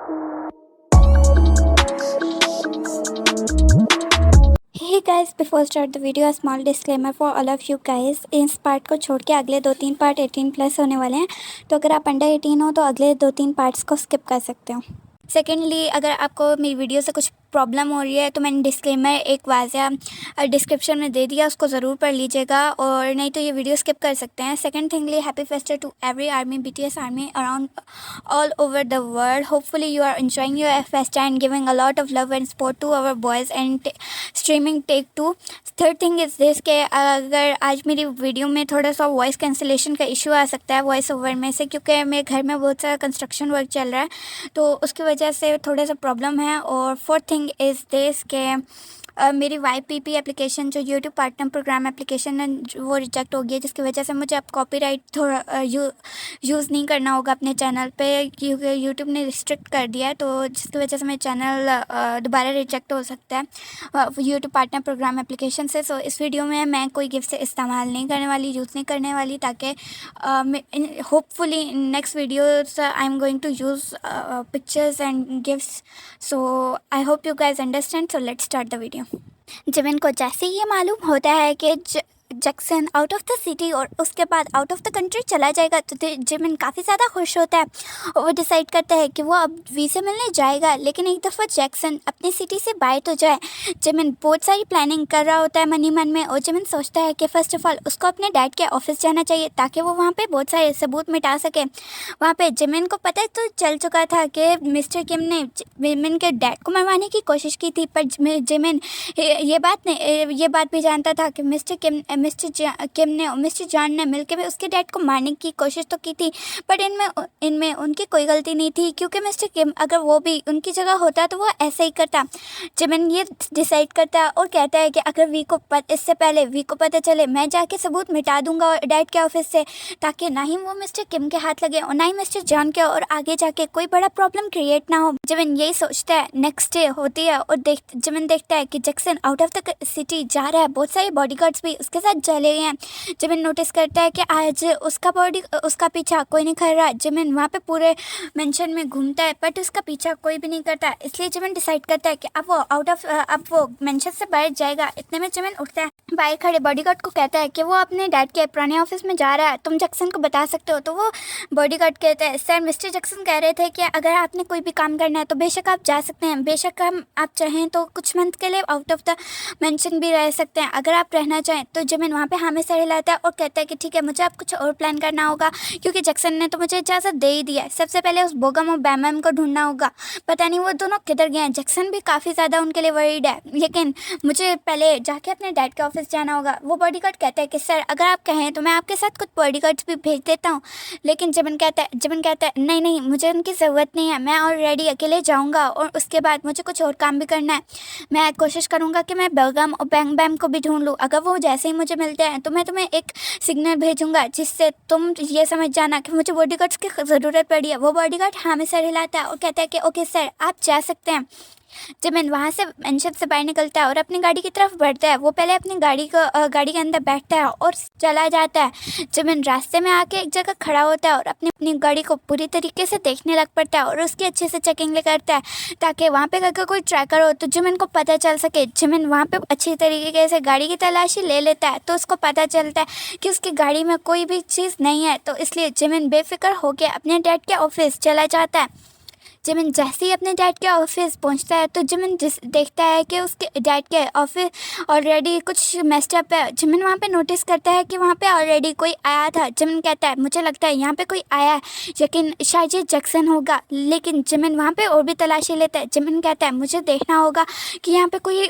Hey guys, before start the video, a small disclaimer for all of you guys. इस part को छोड़ के अगले 2-3 पार्ट 18 प्लस होने वाले हैं, तो अगर आप अंडर 18 हो तो अगले 2-3 पार्ट्स को स्किप कर सकते हो। सेकेंडली, अगर आपको मेरी वीडियो से कुछ प्रॉब्लम हो रही है तो मैंने डिस्क्लेमर एक वाज़ह डिस्क्रिप्शन में दे दिया, उसको ज़रूर पढ़ लीजिएगा, और नहीं तो ये वीडियो स्किप कर सकते हैं। सेकेंड थिंगली, happy festival to every army BTS army around all over the world. Hopefully you are enjoying your festa and giving a lot of love and support to our boys and streaming take 2. Third thing is this के अगर आज मेरी video में थोड़ा सा voice cancellation का issue आ सकता है वॉइस ओवर में से, क्योंकि मेरे घर में बहुत सारा कंस्ट्रक्शन वर्क चल रहा है, तो उसकी वजह से थोड़ा सा प्रॉब्लम है। और फोर्थ थिंग इज़ दिस के मेरी YPP एप्लीकेशन जो यूट्यूब पार्टनर प्रोग्राम एप्लीकेशन है वो रिजेक्ट हो गई है, जिसकी वजह से मुझे अब कॉपीराइट थोड़ा यूज़ नहीं करना होगा अपने चैनल पे, क्योंकि यूट्यूब ने रिस्ट्रिक्ट कर दिया है, तो जिसकी वजह से मेरा चैनल दोबारा रिजेक्ट हो सकता है यूट्यूब पार्टनर प्रोग्राम एप्लीकेशन से। सो इस वीडियो में मैं कोई गिफ्ट से इस्तेमाल नहीं करने वाली, यूज़ नहीं करने वाली, ताकि hopefully next videos I am going to use pictures and gifts. So I hope you guys understand. So let's start the video. Jimin को जैसे ये मालूम होता है कि Jackson out of the city और उसके बाद आउट ऑफ द कंट्री चला जाएगा, तो जिमिन काफ़ी ज़्यादा खुश होता है और वो डिसाइड करता है कि वो अब वी से मिलने जाएगा। लेकिन एक दफ़ा जैक्सन अपनी सिटी से बाहर तो जाए, जिमिन बहुत सारी प्लानिंग कर रहा होता है मनी मन में, और जिमिन सोचता है कि फ़र्स्ट ऑफ ऑल उसको अपने डैड के ऑफिस जाना चाहिए ताकि वो वहाँ पे बहुत सारे सबूत मिटा सके। वहाँ पे जिमिन को पता तो चल चुका था कि मिस्टर किम ने जिमिन के डैड को मरवाने की कोशिश की थी, पर जिमिन ये बात भी जानता था कि मिस्टर किम ने और मिस्टर जॉन ने मिलकर भी उसके डैड को मारने की कोशिश तो की थी, पर इनमें उनकी कोई गलती नहीं थी, क्योंकि मिस्टर किम अगर वो भी उनकी जगह होता तो वो ऐसे ही करता। जिमिन ये डिसाइड करता है और कहता है कि अगर इससे पहले वी को पता चले, मैं जाके सबूत मिटा दूंगा डैड के ऑफिस से, ताकि ना ही वो मिस्टर किम के हाथ लगे और ना ही मिस्टर जॉन के, और आगे जाके कोई बड़ा प्रॉब्लम क्रिएट ना हो। जिमिन यही सोचता है। नेक्स्ट डे होती है और जिमिन देखता है कि Jackson out of the city जा रहा है, बहुत सारे बॉडीगार्ड्स भी उसके साथ चले गए हैं। जिमिन नोटिस करता है कि आज उसका पीछा कोई नहीं कर रहा। जिमिन वहाँ पे पूरे मेंशन में घूमता है, बट उसका पीछा कोई भी नहीं करता, इसलिए जिमिन डिसाइड करता है कि अब वो मेंशन से बाहर जाएगा। इतने में जिमिन उठता है, बाहर खड़े बॉडीगार्ड को कहता है कि वो अपने डैड के पुराने ऑफिस में जा रहा है, तुम जैक्सन को बता सकते हो। तो वो बॉडीगार्ड कहता है, सर मिस्टर जैक्सन कह रहे थे कि अगर आपने कोई भी काम करना है तो बेशक आप जा सकते हैं, बेशक आप चाहें तो कुछ मंथ के लिए आउट ऑफ द मेंशन भी रह सकते हैं अगर आप रहना चाहें। तो जिमिन वहाँ पे हमें सर हिलाता है और कहता है कि ठीक है, मुझे अब कुछ और प्लान करना होगा, क्योंकि जैक्सन ने तो मुझे इजाज़त दे ही दिया है। सबसे पहले उस बोगम और बैम को ढूंढना होगा, पता नहीं वो दोनों किधर गए हैं। जैक्सन भी काफ़ी ज़्यादा उनके लिए वरीड है, लेकिन मुझे पहले जाके अपने डैड के ऑफिस जाना होगा। वो बॉडीगार्ड कहता है कि सर अगर आप कहें तो मैं आपके साथ कुछ बॉडीगार्ड्स भी भेज देता हूँ, लेकिन जिमिन कहता है नहीं, मुझे उनकी ज़रूरत नहीं है, मैं ऑलरेडी अकेले जाऊँगा, और उसके बाद मुझे कुछ और काम भी करना है। मैं कोशिश करूँगा कि मैं बोगम और बैम को भी ढूंढ लूँ। अगर वो जैसे ही मुझे मिलते हैं तो मैं तुम्हें एक सिग्नल भेजूंगा, जिससे तुम ये समझ जाना कि मुझे बॉडीगार्ड्स की ज़रूरत पड़ी है। वो बॉडीगार्ड हाँ में सर हिलाता है और कहता है कि ओके सर, आप जा सकते हैं। जिमिन वहाँ से मेंशन से बाहर निकलता है और अपनी गाड़ी की तरफ बढ़ता है। वो पहले अपनी गाड़ी के अंदर बैठता है और चला जाता है। जिमिन रास्ते में आके एक जगह खड़ा होता है और अपनी गाड़ी को पूरी तरीके से देखने लग पड़ता है और उसकी अच्छे से चेकिंग करता है, ताकि वहाँ पे अगर कोई ट्रैकर हो तो जिमिन को पता चल सके। जिमिन वहाँ पे अच्छी तरीके से गाड़ी की तलाशी ले लेता है, तो उसको पता चलता है कि उसकी गाड़ी में कोई भी चीज़ नहीं है, तो इसलिए जिमिन बेफिक्र होकर अपने डैड के ऑफिस चला जाता है। जिमिन जैसे ही अपने डैड के ऑफिस पहुंचता है तो जिमिन देखता है कि उसके डैड के ऑफिस ऑलरेडी कुछ मेस्ड अप है। जिमिन वहाँ पे नोटिस करता है कि वहाँ पे ऑलरेडी कोई आया था। जिमिन कहता है मुझे लगता है यहाँ पे कोई आया है, लेकिन शायद ये जैक्सन होगा। लेकिन जिमिन वहाँ पे और भी तलाशी लेता है। जिमिन कहता है मुझे देखना होगा कि यहाँ पे कोई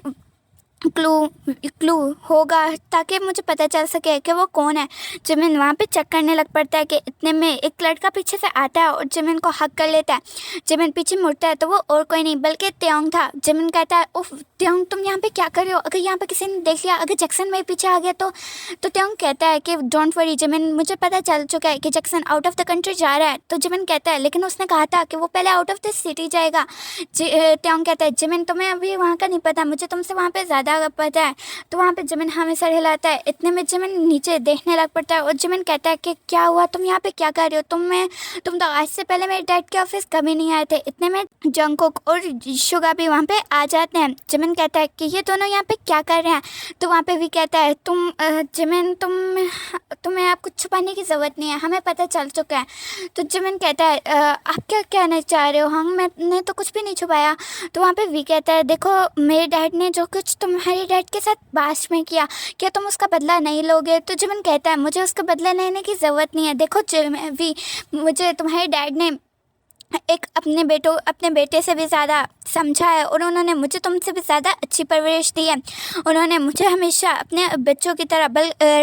क्लू होगा ताकि मुझे पता चल सके कि वो कौन है। जिमिन वहाँ पे चेक करने लग पड़ता है कि इतने में एक लड़का पीछे से आता है और जिमिन को हक कर लेता है। जिमिन पीछे मुड़ता है तो वो और कोई नहीं बल्कि त्योंग था। जिमिन कहता है उफ त्योंग, तुम यहाँ पे क्या कर रहे हो? अगर यहाँ पे किसी ने देख लिया, अगर जैक्सन मेरे पीछे आ गया तो त्योंग कहता है कि डोंट वरी जिमिन, मुझे पता चल चुका है कि Jackson out of the country जा रहा है। तो जिमिन कहता है लेकिन उसने कहा था कि वो पहले आउट ऑफ द सिटी जाएगा। त्योंग कहता है जिमिन तुम्हें अभी वहाँ का नहीं पता, मुझे तुमसे वहाँ पर ज़्यादा ज़्यादा पता है। तो वहाँ पे जिमिन हमें सर हिलाता है। इतने में जिमिन नीचे देखने लग पड़ता है और जिमिन कहता है कि क्या हुआ, तुम यहाँ पे क्या कर रहे हो, तुम तो आज से पहले मेरे डैड के ऑफिस कभी नहीं आए थे। इतने में जंगकुक और शुगा भी वहाँ पे आ जाते हैं। जिमिन कहता है कि ये दोनों यहाँ पे क्या कर रहे हैं। तो वहाँ पे भी कहता है जिमिन तुम्हें आप कुछ छुपाने की ज़रूरत नहीं है, हमें पता चल चुका है। तो जिमिन कहता है आप क्या कहना चाह रहे हो, मैंने तो कुछ भी नहीं छुपाया। तो वहाँ पे वी कहता है देखो मेरे डैड ने जो कुछ तुम्हारे डैड के साथ पास्ट में किया, क्या तुम उसका बदला नहीं लोगे। तो जिमिन कहता है मुझे उसका बदला लेने की ज़रूरत नहीं है। देखो वी, मुझे तुम्हारे डैड ने अपने बेटे से भी ज़्यादा समझा है और उन्होंने मुझे तुमसे भी ज़्यादा अच्छी परवरिश दी है। उन्होंने मुझे हमेशा अपने बच्चों की तरह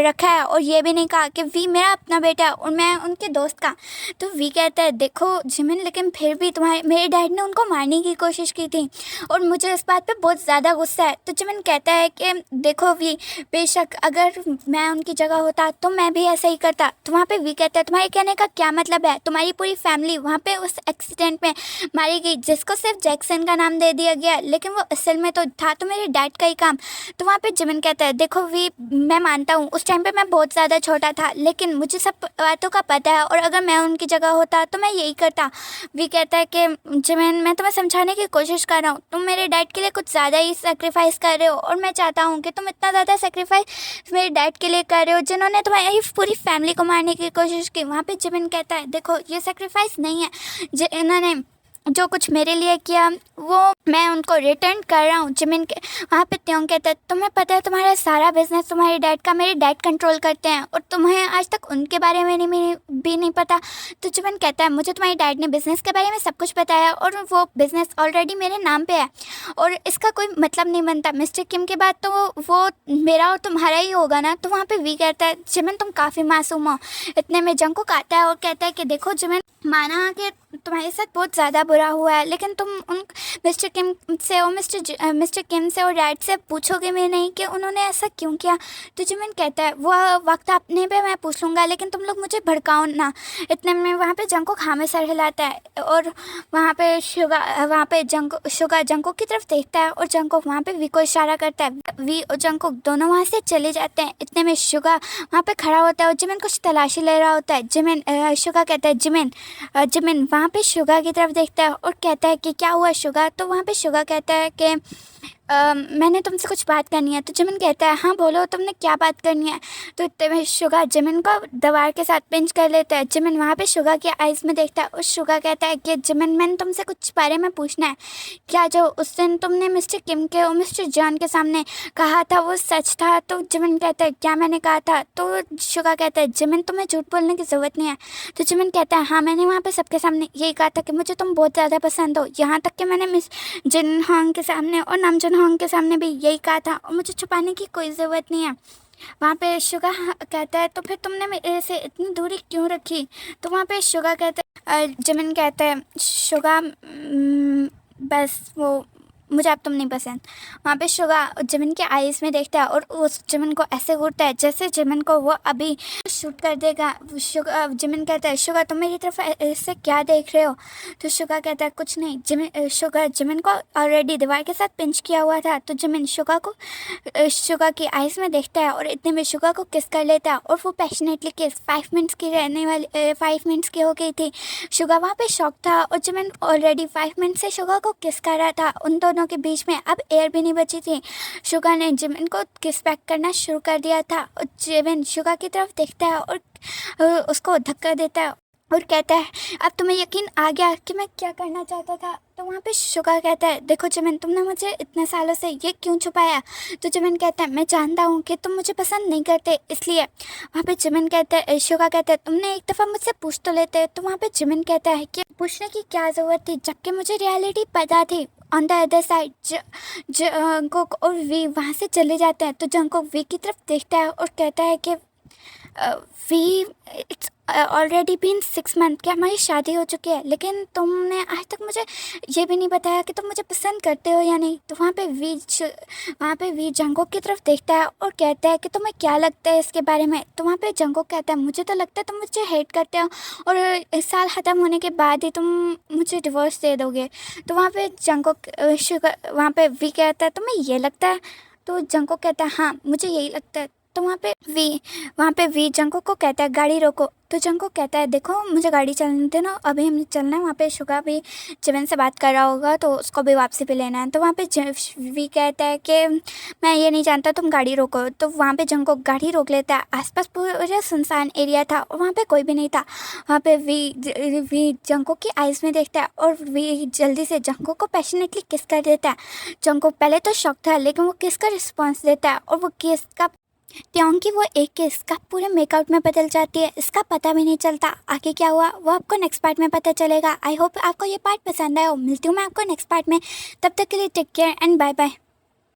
रखा है और ये भी नहीं कहा कि वी मेरा अपना बेटा है और मैं उनके दोस्त का। तो वी कहता है देखो जिमिन, लेकिन फिर भी मेरे डैड ने उनको मारने की कोशिश की थी और मुझे इस बात पे बहुत ज़्यादा गुस्सा है। तो जिमिन कहता है कि देखो वी, बेशक अगर मैं उनकी जगह होता तो मैं भी ऐसा ही करता। तो वहाँ पे वी कहता है तुम्हारे कहने का क्या मतलब है, तुम्हारी पूरी फैमिली वहाँ पे उस एक्सीडेंट में मारी गई जिसको सिर्फ जैक्सन का नाम दे दिया गया, लेकिन वो असल में तो था तो मेरे डैड का ही काम। तो वहाँ पे जिमिन कहता है देखो वी, मैं मानता हूँ उस टाइम पे मैं बहुत ज़्यादा छोटा था, लेकिन मुझे सब बातों का पता है और अगर मैं उनकी जगह होता तो मैं यही करता। वी कहता है कि जिमिन मैं तुम्हें समझाने की कोशिश कर रहा हूँ, तुम मेरे डैड के लिए कुछ ज़्यादा ही सेक्रीफाइस कर रहे हो और मैं चाहता हूँ कि तुम इतना ज़्यादा सेक्रीफाइस मेरे डैड के लिए कर रहे हो जिन्होंने तुम्हारी पूरी फैमिली को मारने की कोशिश की। वहाँ पे जिमिन कहता है देखो ये सेक्रीफाइस नहीं है, इन्होंने जो कुछ मेरे लिए किया वो मैं उनको रिटर्न कर रहा हूँ। जिमिन के वहाँ पे त्योंग कहता है तुम्हें पता है तुम्हारा सारा बिजनेस तुम्हारे डैड का, मेरे डैड कंट्रोल करते हैं और तुम्हें आज तक उनके बारे में भी नहीं पता। तो जिमिन कहता है मुझे तुम्हारे डैड ने बिज़नेस के बारे में सब कुछ बताया और वो बिज़नेस ऑलरेडी मेरे नाम पे है और इसका कोई मतलब नहीं बनता। मिस्टर किम के बाद तो वो मेरा और तुम्हारा ही होगा ना। तो वहाँ पे वी कहता है जिमिन तुम काफ़ी मासूम हो। इतने में जंगकुक आता है और कहता है कि देखो जिमिन, माना कि तुम्हारे साथ बहुत ज़्यादा बुरा हुआ है, लेकिन तुम उन मिस्टर किम से और मिस्टर किम से और डैड से पूछोगे भी नहीं कि उन्होंने ऐसा क्यों किया। तो जिमिन कहता है वो वक्त अपने पे मैं पूछ लूँगा, लेकिन तुम लोग मुझे भड़काओ ना। इतने में वहाँ पे जंगकुक हाँ में सर हिलाता है और वहाँ पे शुगा जंगकुक की तरफ देखता है और जंगकुक वहाँ पे वी को इशारा करता है। वी और जंगकुक दोनों वहाँ से चले जाते हैं। इतने में शुगा वहाँ पे खड़ा होता है और जिमिन कुछ तलाशी ले रहा होता है। शुगा कहता है जिमिन वहाँ पे शुगा की तरफ देखता है और कहता है कि क्या हुआ शुगा। तो वहाँ पे शुगा कहता है कि मैंने तुमसे कुछ बात करनी है। तो जिमिन कहता है हाँ बोलो तुमने क्या बात करनी है। तो इतने में शुगा जिमिन को दीवार के साथ पिंच कर लेता है। जिमिन वहाँ पे शुगा के आइज़ में देखता है और शुगा कहता है कि जिमिन मैंने तुमसे कुछ बारे में पूछना है, क्या जो उस दिन तुमने मिस्टर किम के और मिस्टर जॉन के सामने कहा था वो सच था। तो जिमिन कहता है क्या मैंने कहा था। तो शुगा कहता है जिमिन तुम्हें झूठ बोलने की ज़रूरत नहीं है। तो जिमिन कहता है हाँ मैंने वहाँ पर सबके सामने यही कहा था कि मुझे तुम बहुत ज़्यादा पसंद हो, यहाँ तक कि मैंने मिस जिन होंग के सामने और नाम जिन होंग के सामने भी यही कहा था और मुझे छुपाने की कोई ज़रूरत नहीं है। वहाँ पे शुगा कहता है तो फिर तुमने मेरे से इतनी दूरी क्यों रखी। तो वहाँ पे शुगा कहता है जिमिन कहता है शुगा बस वो मुझे अब तुम नहीं पसंद। वहाँ पे शुगा जिमिन के आइज़ में देखता है और उस जिमिन को ऐसे घूरता है जैसे जिमिन को वो अभी शूट कर देगा। जिमिन कहता है शुगा तुम मेरी तरफ ऐसे क्या देख रहे हो। तो शुगा कहता है कुछ नहीं। शुगा जिमिन को ऑलरेडी दीवार के साथ पिंच किया हुआ था। तो जिमिन शुगा की आइज़ में देखता है और इतने में शुगा को किस कर लेता है और वो पैशनेटली किस 5 मिनट्स की रहने वाली 5 मिनट्स की हो गई थी। शुगा वहाँ पे शॉक था और जिमिन ऑलरेडी 5 मिनट से शुगा को किस कर रहा था। उन दोनों के बीच में अब एयर भी नहीं बची थी। शुगा ने जिमिन को किस बैक करना शुरू कर दिया था और जिमिन शुगा की तरफ देखता है और उसको धक्का देता है और कहता है अब तुम्हें यकीन आ गया कि मैं क्या करना चाहता था। तो वहाँ पे शुगा कहता है देखो जिमिन तुमने मुझे इतने सालों से ये क्यों छुपाया। तो जिमिन कहता है मैं जानता हूँ कि तुम मुझे पसंद नहीं करते इसलिए। वहाँ पे जिमिन कहता है शुगा कहता है तुमने एक दफ़ा मुझसे पूछ तो लेते। तो वहाँ पे जिमिन कहता है कि पूछने की क्या ज़रूरत थी जबकि मुझे रियलिटी पता थी। On the other side Jungkook और वी वहाँ से चले जाते हैं। तो जंगकुक वी की तरफ देखता है और कहता है कि we it's already been 6 month कि हमारी शादी हो चुकी है, लेकिन तुमने आज तक मुझे ये भी नहीं बताया कि तुम मुझे पसंद करते हो या नहीं। तो वहाँ पे वी जंगकुक की तरफ देखता है और कहता है कि तुम्हें क्या लगता है इसके बारे में। तो वहाँ पे जंगकुक कहता है मुझे तो लगता है तुम मुझे हेट करते हो और इस साल ख़त्म होने के बाद ही तुम मुझे डिवोर्स दे दोगे। तो वहाँ पे वहाँ पे वी कहता है तुम्हें ये लगता है। तो जंगकुक कहता है हाँ मुझे यही लगता है। तो वहाँ पे वी जंगकुक को कहता है गाड़ी रोको। तो जंगकुक कहता है देखो मुझे गाड़ी चलने दे ना, अभी हमें चलना है। वहाँ पे शुगा भी जिमिन से बात कर रहा होगा तो उसको भी वापसी पे लेना है। तो वहाँ पे वी कहता है कि मैं ये नहीं जानता, तुम गाड़ी रोको। तो वहाँ पे जंगकुक गाड़ी रोक लेता है। आसपास पूरा सुनसान एरिया था और वहाँ पे कोई भी नहीं था। वहाँ पे वी जंगकुक की आइज़ में देखता है और वी जल्दी से जंगकुक को पैशनेटली किस कर देता है। जंगकुक पहले तो शॉक था लेकिन वो किस का रिस्पॉन्स देता है और वो किस का त्योंग की वो एक किस का पूरे मेकआउट में बदल जाती है। इसका पता भी नहीं चलता आगे क्या हुआ, वो आपको नेक्स्ट पार्ट में पता चलेगा। आई होप आपको ये पार्ट पसंद आया हो। मिलती हूँ मैं आपको नेक्स्ट पार्ट में, तब तक के लिए take care and bye bye.